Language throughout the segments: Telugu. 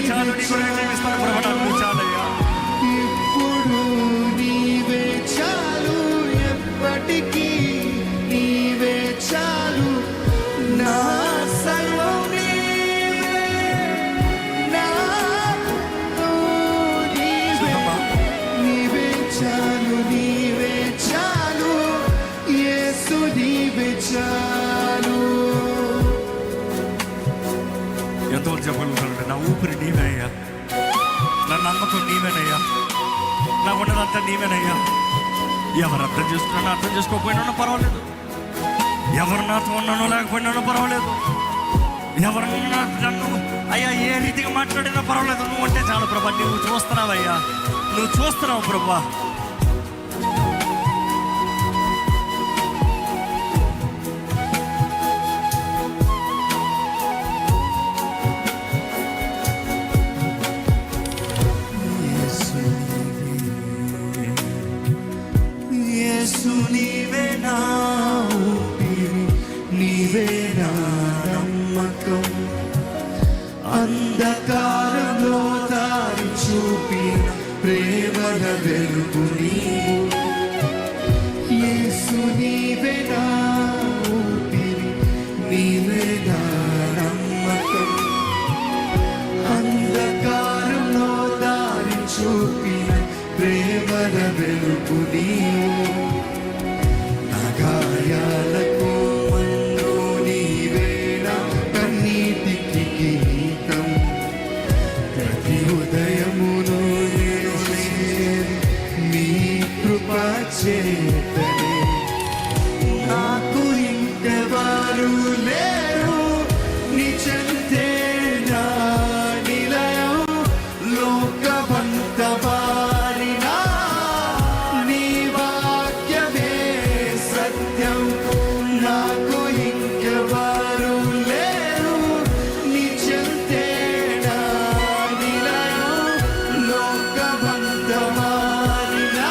చాలు, నీ కొరకు జీవిస్తాను ప్రభు, నాకు చాలయ్యా. ఇప్పుడు నీవే చాలు, ఎప్పటికీ నీవే చాలు, నా సర్వం నీవే, నాకు నీవే చాలు, నీవే చాలు, యేసు నీవే చాలు. ఎంతవరకు చెప్పగలుగుతానంటే నా ఊపిరి నీవేనయ్యా, నా నమ్మకం నీవేనయ్యా, నా ఉన్నదంతా నీవేనయ్యా. ఎవరు అర్థం చేసుకున్నా అర్థం చేసుకోకపోయినా పర్వాలేదు, ఎవరు నాతో ఉన్నానో లేకపోయినా పర్వాలేదు, ఎవరు నన్ను అయ్యా ఏ రీతిగా మాట్లాడినా పర్వాలేదు, నువ్వు అంటే చాలు ప్రభా. నువ్వు చూస్తున్నావయ్యా, నువ్వు చూస్తున్నావు ప్రభా. నీవే నా ఊపిరి, నీవే నా నమ్మకం, అంధకారంలో దారి చూపిన ప్రేమల వెలుగు నీవు. యేసు నీవే నా ఊపిరి, నీవే నా నమ్మకం, అంధకారంలో దారి చూపిన ప్రేమల వెలుగు నీవు. గాయాలకు మందు నీవే, నా కన్నీటికి గీతం, ప్రతి ఉదయమును నీ కృప చేతనే. నాకు ఇంకెవరు లేరు, నీ చెంతే నా నిలయం, లోకమంత వారినా నీ వాక్యమే సత్యం. నాకు ఇంకెవరు లేరు, నీ చెంతే నా నిలయం, లోకమంత వారినా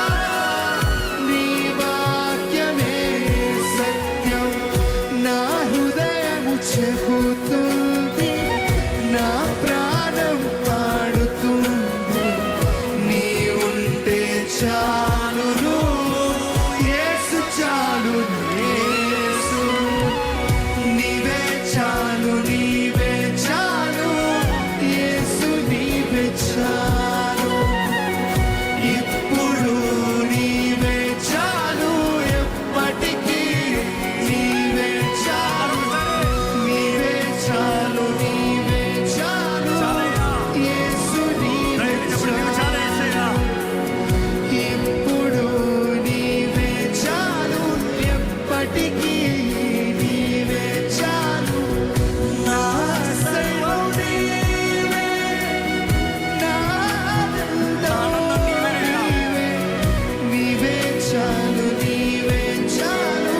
నీ వాక్యమే సత్యం. నా హృదయము చెబుతుంది, నా ప్రాణం పాడుతుంది, నీ ఉంటే చాలును యేసు, చాలు యేసు, నీవే చాలు, నీవే చాలు, యేసు నీవే చాలు. ఇప్పుడు నీవే చాలు, ఎప్పటికీ నీవే చాలు, నీవే చాలు, నీవే చాలు, యేసు నీవే చాలు. ఇప్పుడు నీవే చాలు, ఎప్పటికీ నీవే చాలు, నా సర్వం నీవే, నా ఆనందం నీవే, నీవే చాలు, నీవే చాలు,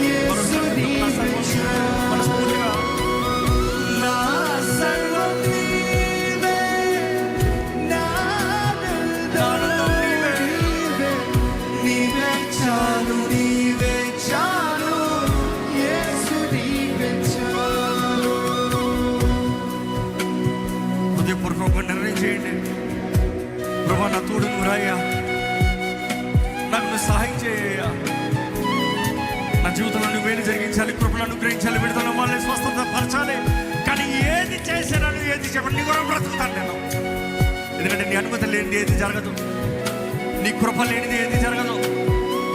యేసు నీవే చాలు, నా సర్వం నీవే, నా ఆనందం నీవే, నీవే చాలు, నీవే చాలు, యేసు నీవే చాలు. హృదయపూర్వకంగా నిర్ణయం చేయండి, ప్రభా నా తోడు నువ్వు రాయ్యా, నాకు నువ్వు సహాయం చేయ్యా. నా జీవితంలో నువ్వు వేడి జరిగించాలి, కృపను అనుగ్రహించాలి, విడుదల వాళ్ళని స్వస్థత పరచాలి. కానీ ఏది చేసినా నువ్వు ఏది చెప్పండి, నీ కొరకు బ్రతుకుతాను నేను. ఎందుకంటే నీ అనుమతి లేనిది ఏది జరగదు, నీ కృప లేనిది ఏది జరగదు.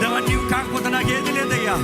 దేవా నీవు కాకపోతే నాకు ఏది లేదయ్యా.